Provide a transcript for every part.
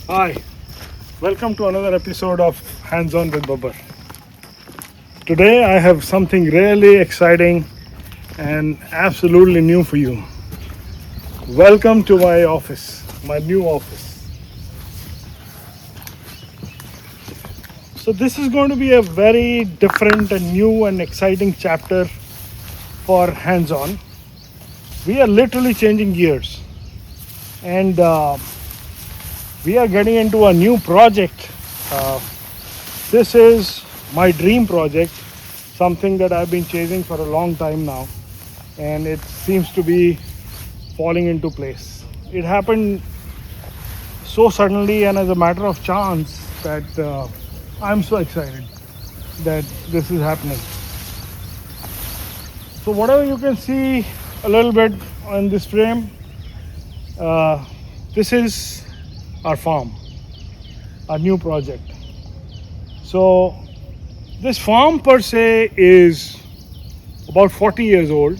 Hi, welcome to another episode of Hands On with Babbar. Today I have something really exciting and absolutely new for you. Welcome to my office, my new office. So, this is going to be a very different and new and exciting chapter for Hands On. We are literally changing gears and we are getting into a new project. Uh, this is my dream project, something that I've been chasing for a long time now, and it seems to be falling into place. It happened so suddenly and as a matter of chance that I'm so excited that this is happening. So, whatever you can see a little bit on this frame, uh, this is our farm, our new project. So, this farm per se is about 40 years old,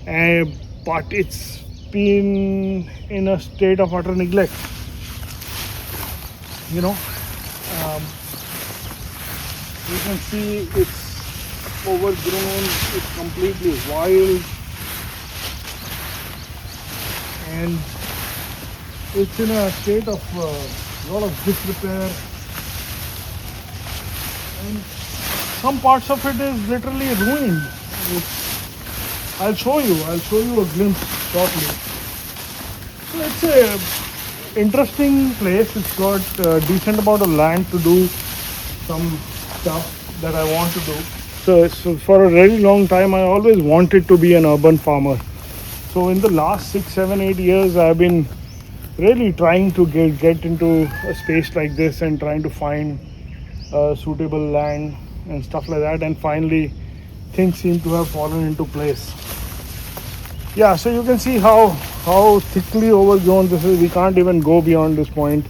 and but it's been in a state of utter neglect. You know, um, you can see it's overgrown, it's completely wild, and it's in a state of lot of disrepair, and some parts of it is literally ruined. I'll show you a glimpse shortly. So it's a interesting place. It's got a decent amount of land to do some stuff that I want to do. So for a really long time, I always wanted to be an urban farmer. So in the last 6, 7, 8 years, I've been really trying to get into a space like this and trying to find suitable land and stuff like that. And finally, things seem to have fallen into place. Yeah, so you can see how thickly overgrown this is. We can't even go beyond this point.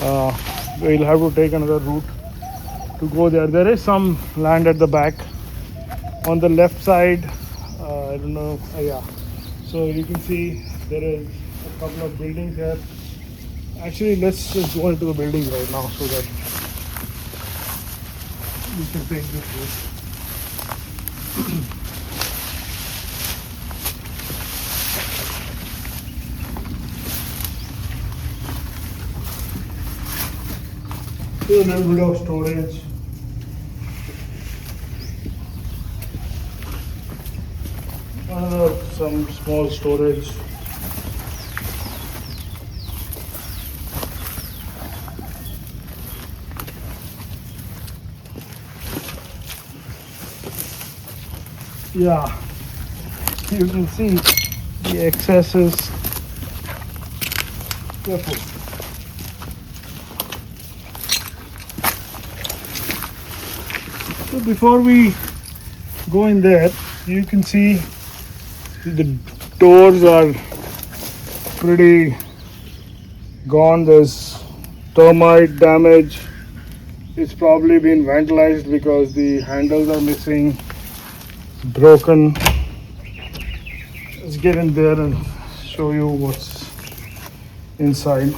We'll have to take another route to go there. There is some land at the back on the left side. I don't know. Yeah, so you can see there is a couple of buildings here. Actually, let's just go into the buildings right now so that we can take this route. A little bit of storage. Some small storage. Yeah, you can see the excesses. Careful. So before we go in there, you can see the doors are pretty gone. There's termite damage. It's probably been vandalized because the handles are missing, broken. Let's get in there and show you what's inside.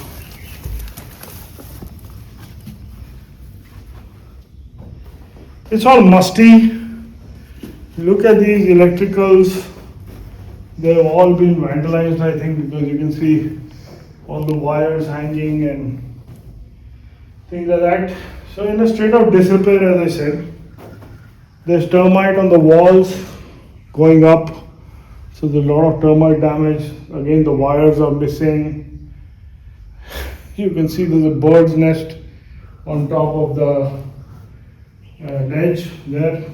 It's all musty. Look at these electricals. They've all been vandalized, I think, because you can see all the wires hanging and things like that. So in a state of disrepair, as I said. There's termite on the walls going up. So there's a lot of termite damage. Again, the wires are missing. You can see there's a bird's nest on top of the ledge there.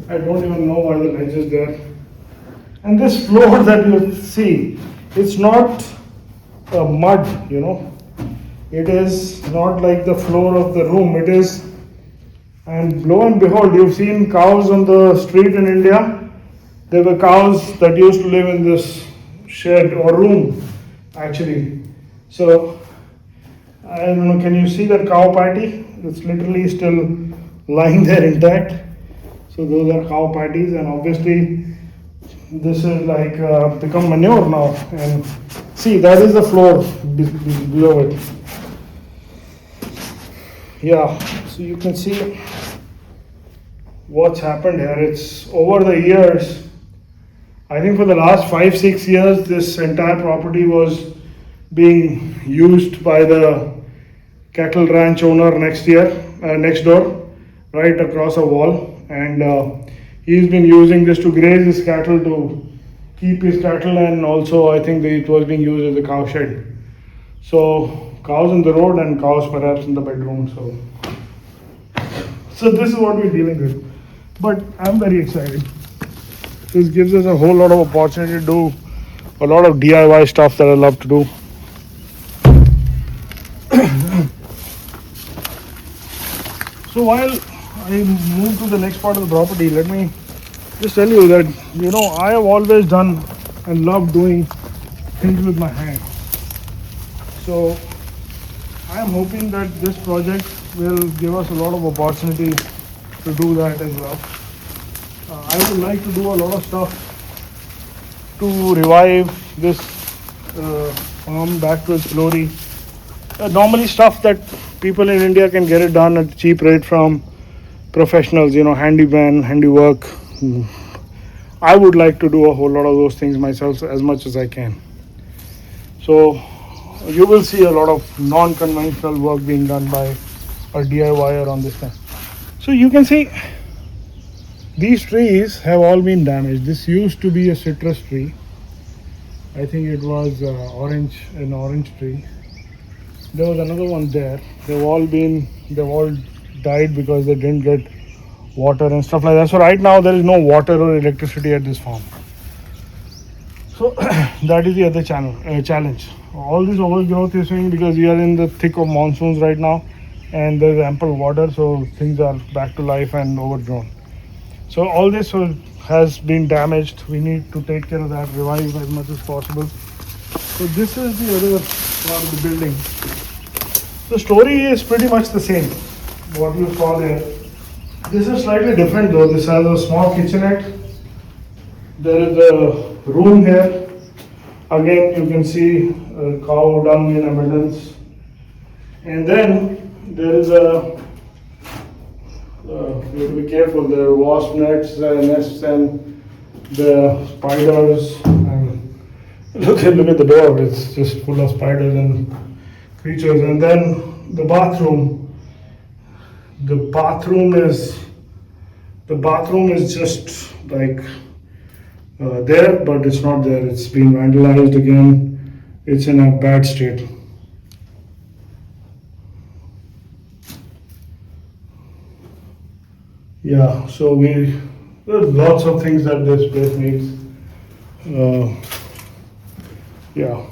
I don't even know why the ledge is there. And this floor that you see, it's not mud, you know. It is not like the floor of the room. It is, and lo and behold, you've seen cows on the street in India. There were cows that used to live in this shed or room, actually. So, I don't know, can you see that cow patty? It's literally still lying there intact. So those are cow patties, and obviously this is like become manure now, and See, that is the floor below it. Yeah, so you can see what's happened here. It's over the years. I think for the last 5-6 years, this entire property was being used by the cattle ranch owner next door, right across a wall, and he's been using this to graze his cattle, to keep his cattle, and also I think that it was being used as a cow shed. So cows in the road and cows perhaps in the bedroom. So this is what we're dealing with. But I'm very excited. This gives us a whole lot of opportunity to do a lot of DIY stuff that I love to do. So while I move to the next part of the property, let me just tell you that, I have always done and loved doing things with my hands. So I am hoping that this project will give us a lot of opportunity to do that as well. I would like to do a lot of stuff to revive this farm back to its glory. Normally stuff that people in India can get it done at a cheap rate from professionals, handyman, handiwork. I would like to do a whole lot of those things myself as much as I can. So you will see a lot of non-conventional work being done by a DIYer on this thing. So you can see these trees have all been damaged. This used to be a citrus tree. I think it was an orange tree. There was another one there. They've all died because they didn't get water and stuff like that. So right now there is no water or electricity at this farm. So that is the other challenge. All this overgrowth is saying because we are in the thick of monsoons right now, and there's ample water, so things are back to life and overgrown. So all this has been damaged. We need to take care of that, revive as much as possible. So this is the other part of the building. The story is pretty much the same, what you saw there. This is slightly different though. This has a small kitchenette. There is a room here. Again, you can see cow dung in abundance. And then there is you have to be careful. There are wasp nests and the spiders. And look at the door. It's just full of spiders and creatures. And then the bathroom. The bathroom is just like there, but it's not there. It's been vandalized again. It's in a bad state. Yeah, so there's lots of things that this place needs. Yeah,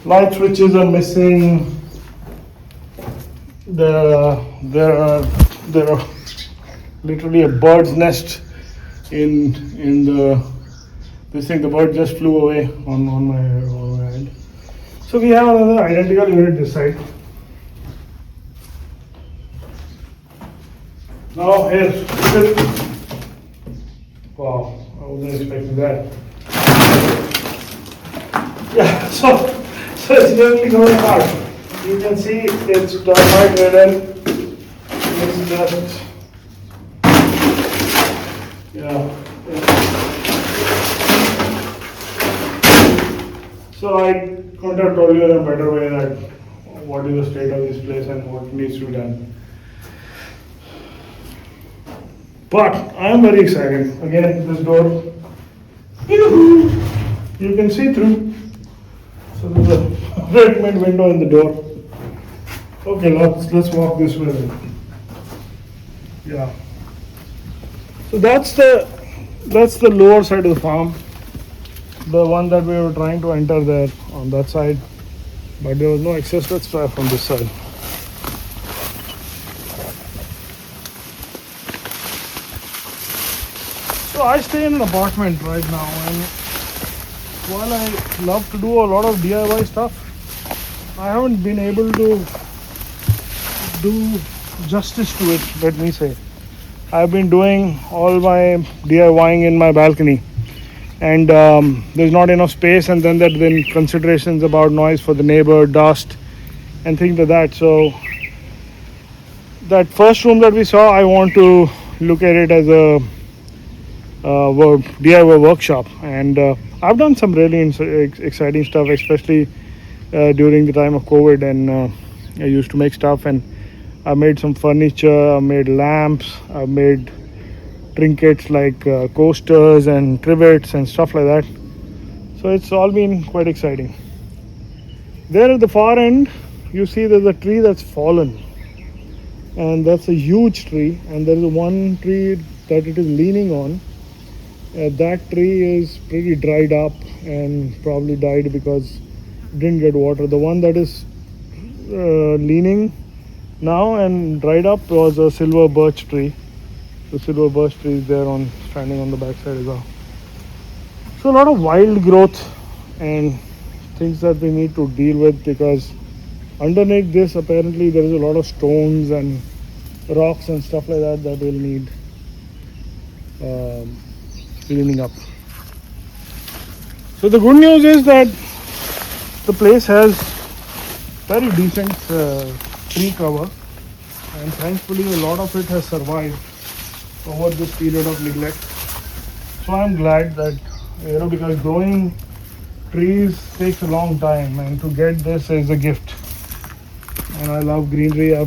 light switches are missing. There are literally a bird's nest in this thing. The bird just flew away on my hand. So we have another identical unit this side. Now here, wow, I wasn't expecting that. Yeah, so it's really going hard. You can see it's termite ridden. It's just, yeah. So I couldn't have told you in a better way that what is the state of this place and what needs to be done. But I am very excited. Again, this door, you can see through. So there's a red mid window in the door. Okay, let's walk this way then. Yeah. So that's the lower side of the farm. The one that we were trying to enter there on that side, but there was no access. Let's try from this side. So I stay in an apartment right now, and while I love to do a lot of DIY stuff, I haven't been able to do justice to it, let me say. I've been doing all my DIYing in my balcony, and there's not enough space, and then considerations about noise for the neighbor, dust, and things like that. So that first room that we saw, I want to look at it as a DIY workshop, and I've done some really exciting stuff, especially during the time of COVID, and I used to make stuff, and I made some furniture, I made lamps, I made trinkets like coasters and trivets and stuff like that. So it's all been quite exciting. There at the far end, you see there's a tree that's fallen, and that's a huge tree, and there is one tree that it is leaning on. That tree is pretty dried up and probably died because it didn't get water. The one that is leaning now and dried up was a silver birch tree. The silver birch tree is there on standing on the backside as well. So a lot of wild growth and things that we need to deal with, because underneath this apparently there is a lot of stones and rocks and stuff like that that will need cleaning up. So the good news is that the place has very decent tree cover, and thankfully a lot of it has survived over this period of neglect. So I'm glad that, because growing trees takes a long time, and to get this is a gift. And I love greenery. A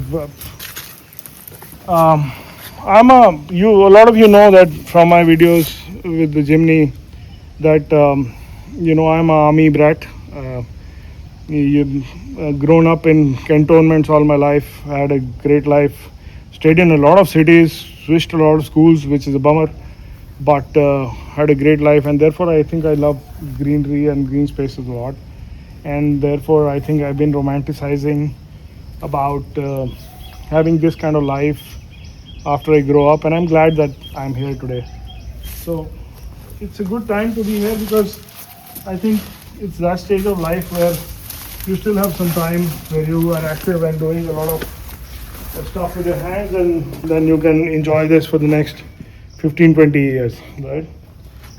lot of you know that from my videos with the Jimny that I'm a army brat. Grown up in cantonments all my life. I had a great life. Stayed in a lot of cities, switched a lot of schools, which is a bummer, but had a great life, and therefore I think I love greenery and green spaces a lot, and therefore I think I've been romanticizing about having this kind of life after I grow up, and I'm glad that I'm here today. So it's a good time to be here, because I think it's that stage of life where you still have some time where you are active and doing a lot of stuff with your hands, and then you can enjoy this for the next 15-20 years, right?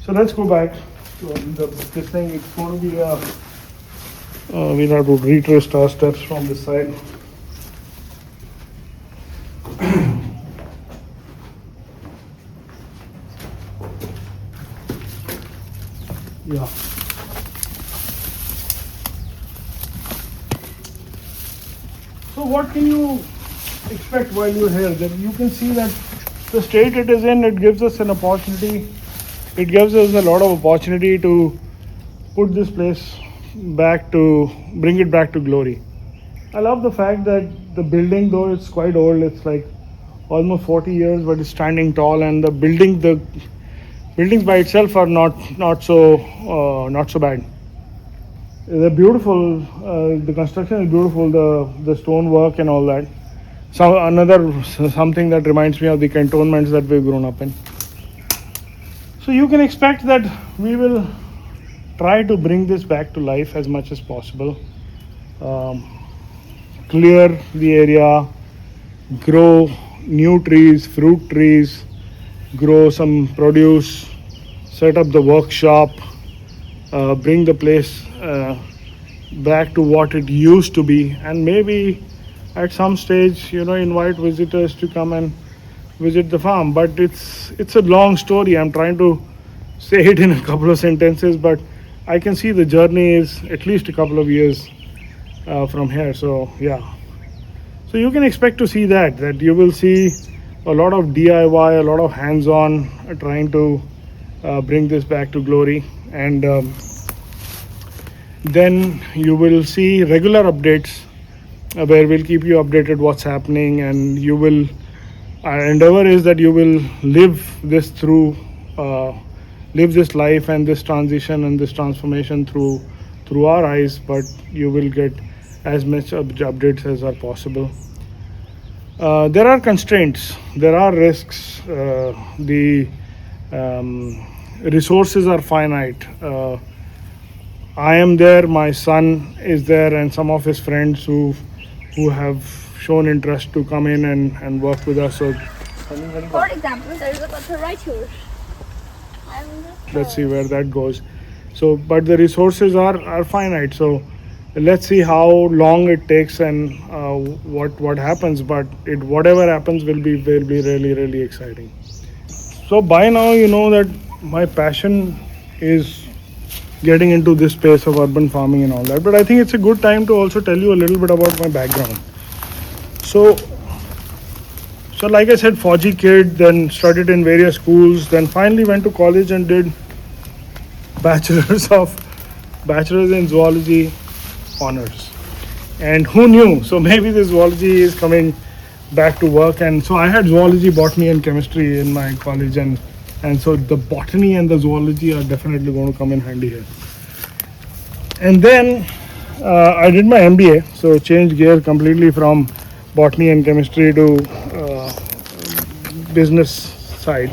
So let's go back to this thing. It's going to be we'll have to retrace our steps from this side. Yeah. So what can you expect while you're here? That you can see that the state it is in, it gives us an opportunity. It gives us a lot of opportunity to put this place bring it back to glory. I love the fact that the building, though it's quite old, it's like almost 40 years, but it's standing tall, and the buildings by itself are not so bad. They're beautiful. The construction is beautiful. The stonework and all that. Something that reminds me of the cantonments that we've grown up in. So you can expect that we will try to bring this back to life as much as possible. Clear the area, grow new trees, fruit trees, grow some produce, set up the workshop, bring the place back to what it used to be, and maybe at some stage, invite visitors to come and visit the farm. But it's a long story. I'm trying to say it in a couple of sentences, but I can see the journey is at least a couple of years from here. So yeah, so you can expect to see that you will see a lot of DIY, a lot of hands-on, trying to bring this back to glory, and then you will see regular updates where we'll keep you updated what's happening, and our endeavor is that you will live this life and this transition and this transformation through our eyes, but you will get as much updates as are possible. There are constraints, there are risks, the resources are finite. I am there, my son is there, and some of his friends who have shown interest to come in and work with us. So For example, there is a cutter right here. I Let's see where that goes. So, but the resources are finite. So, let's see how long it takes and what happens. But it whatever happens will be really really exciting. So by now you know that my passion is getting into this space of urban farming and all that. But I think it's a good time to also tell you a little bit about my background. So so like I said, Fauji kid, then studied in various schools, then finally went to college and did bachelor's of bachelor's in zoology honors. And who knew? So maybe this zoology is coming back to work. And so I had zoology, botany, and chemistry in my college, and so the botany and the zoology are definitely going to come in handy here. And then I did my MBA, so changed gear completely from botany and chemistry to business side.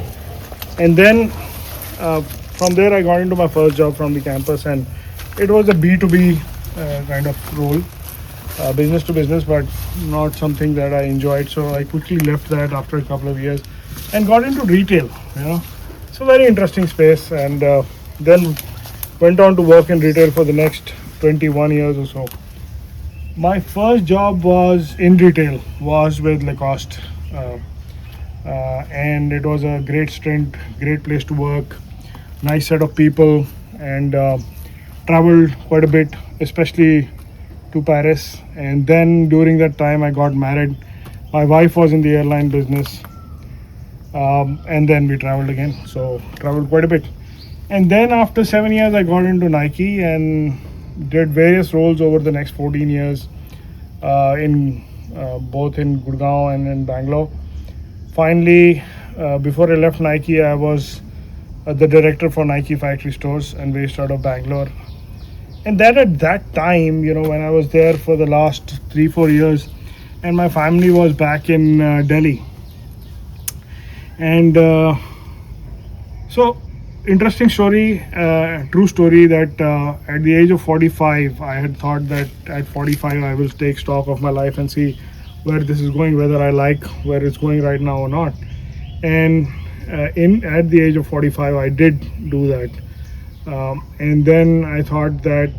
And then from there, I got into my first job from the campus, and it was a B2B kind of role, business to business, but not something that I enjoyed. So I quickly left that after a couple of years and got into retail. It's a very interesting space, and then went on to work in retail for the next 21 years or so. My first job was in retail, was with Lacoste, and it was a great stint, great place to work, nice set of people, and traveled quite a bit, especially to Paris. And then during that time, I got married. My wife was in the airline business, and then we traveled again. So traveled quite a bit. And then after 7 years, I got into Nike and did various roles over the next 14 years, in both in Gurgaon and in Bangalore. Finally, before I left Nike, I was the director for Nike factory stores and based out of Bangalore. And that at that time, when I was there for the last 3-4 years, and my family was back in Delhi. And so interesting story, true story, that at the age of 45, I had thought that at 45 I will take stock of my life and see where this is going, whether I like where it's going right now or not. And at the age of 45, I did do that. And then I thought that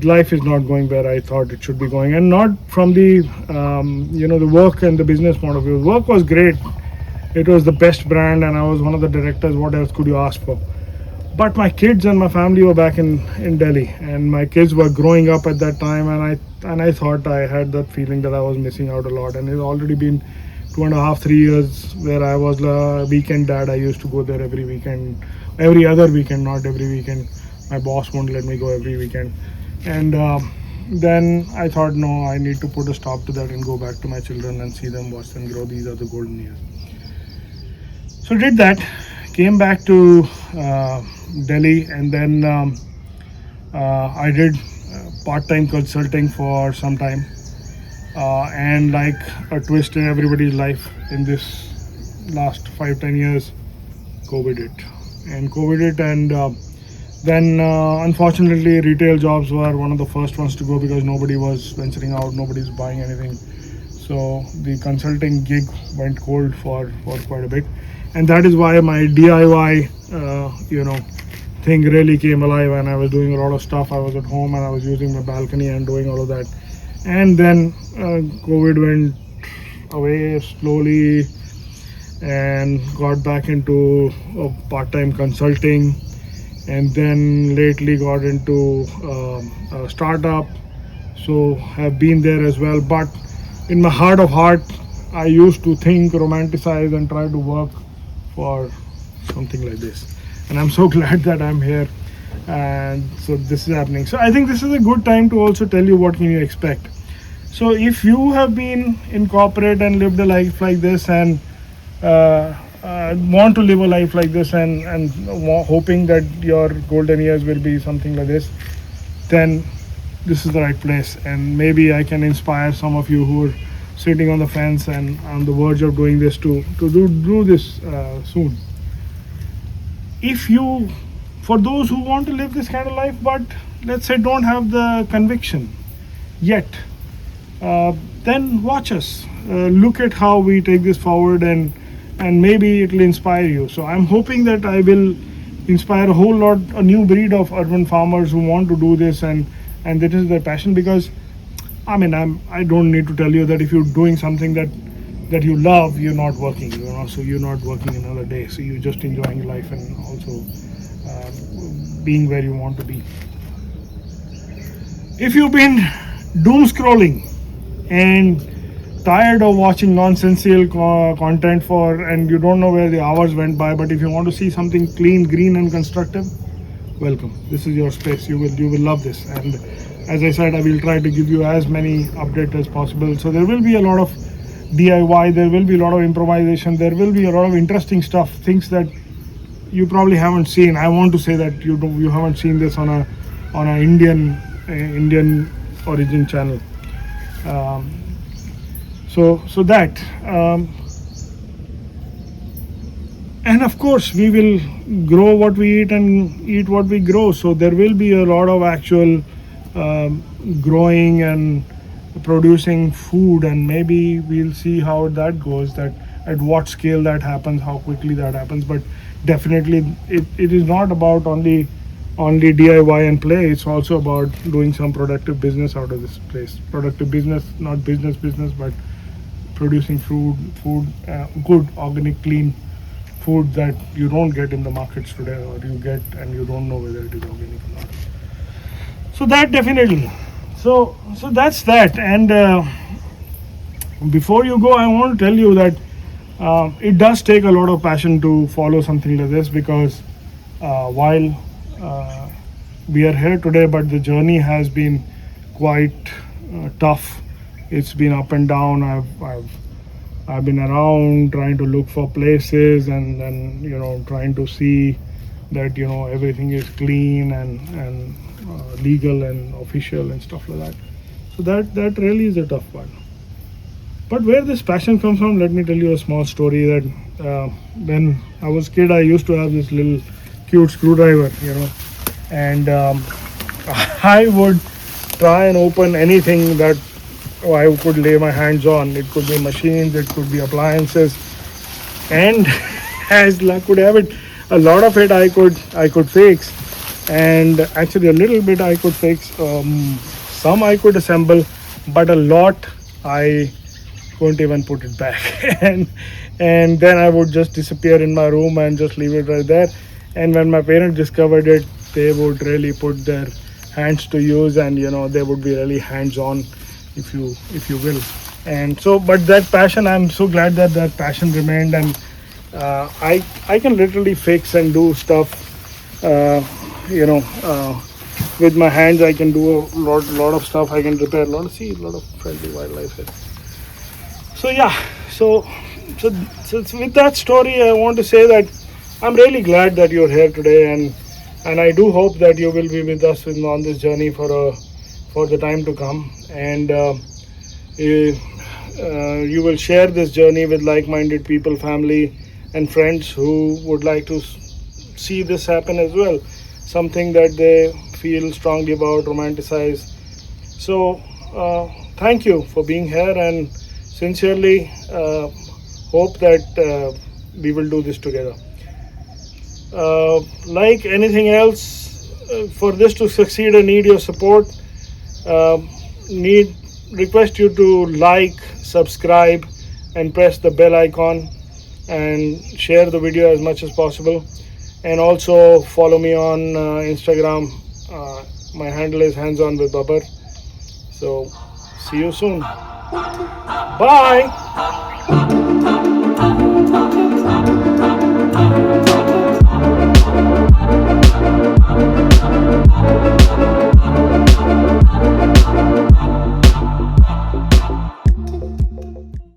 life is not going where I thought it should be going, and not from the the work and the business point of view. Work was great. It was the best brand, and I was one of the directors. What else could you ask for? But my kids and my family were back in Delhi, and my kids were growing up at that time, and I thought I had that feeling that I was missing out a lot. And it's already been 2.5-3 years where I was a weekend dad. I used to go there every weekend, every other weekend, not every weekend. My boss won't let me go every weekend. And then I thought, no, I need to put a stop to that and go back to my children and see them, watch them grow. These are the golden years. So did that, came back to Delhi, and then I did part-time consulting for some time. And like a twist in everybody's life in this last 5-10 years, COVID hit. And then unfortunately, retail jobs were one of the first ones to go because nobody was venturing out, nobody's buying anything. So the consulting gig went cold for quite a bit. And that is why my DIY thing really came alive, and I was doing a lot of stuff. I was at home and I was using my balcony and doing all of that. And then COVID went away slowly, and got back into part-time consulting, and then lately got into a startup. So have been there as well. But in my heart of heart, I used to think, romanticize, and try to work for something like this. And I'm so glad that I'm here, and so this is happening. So I think this is a good time to also tell you what can you expect. So if you have been in corporate and lived a life like this, and want to live a life like this, and hoping that your golden years will be something like this, then this is the right place. And maybe I can inspire some of you who are sitting on the fence and on the verge of doing this to do this soon. For those who want to live this kind of life, but let's say don't have the conviction yet, then watch us. Look at how we take this forward, and and maybe it will inspire you. So I'm hoping that I will inspire a whole lot, a new breed of urban farmers who want to do this, and that is their passion. Because I don't need to tell you that if you're doing something that you love, you're not working, so you're not working another day, so you're just enjoying life and also being where you want to be. If you've been doom scrolling and tired of watching nonsensical content and you don't know where the hours went by, but if you want to see something clean, green and constructive, welcome. This is your space. You will love this. And as I said, I will try to give you as many updates as possible. So there will be a lot of DIY, there will be a lot of improvisation, there will be a lot of interesting stuff, things that you probably haven't seen. I want to say that you haven't seen this on a Indian origin channel. So that and of course we will grow what we eat and eat what we grow. So there will be a lot of actual growing and producing food, and maybe we'll see how that goes, that at what scale that happens, how quickly that happens. But definitely it is not about only DIY and play. It's also about doing some productive business out of this place. Productive business, not business, but producing food, good, organic, clean food that you don't get in the markets today, or you get and you don't know whether it is organic or not. So that definitely. So that's that. And before you go, I want to tell you that it does take a lot of passion to follow something like this, because while we are here today, but the journey has been quite tough. It's been up and down. I've been around trying to look for places, and then trying to see that everything is clean and legal and official and stuff like that. So that really is a tough one. But where this passion comes from, let me tell you a small story. That when I was a kid, I used to have this little cute screwdriver, and I would try and open anything that I could lay my hands on. It could be machines, it could be appliances, and as luck would have it, a lot of it I could fix, and actually a little bit I could fix. Some I could assemble, but a lot I couldn't even put it back. and then I would just disappear in my room and just leave it right there. And when my parents discovered it, they would really put their hands to use, and they would be really hands-on, if you will. And so, but that passion, I'm so glad that passion remained, and I can literally fix and do stuff. With my hands, I can do a lot of stuff. I can repair a lot of friendly wildlife here. So yeah, so with that story, I want to say that I'm really glad that you're here today, and I do hope that you will be with us on this journey for the time to come, and you will share this journey with like-minded people, family, and friends who would like to see this happen as well. Something that they feel strongly about, romanticize. So thank you for being here, and sincerely hope that we will do this together. Like anything else, for this to succeed, I need your support. Request you to like, subscribe, and press the bell icon, and share the video as much as possible. And also follow me on Instagram. My handle is Hands On with Babar. So see you soon. Bye.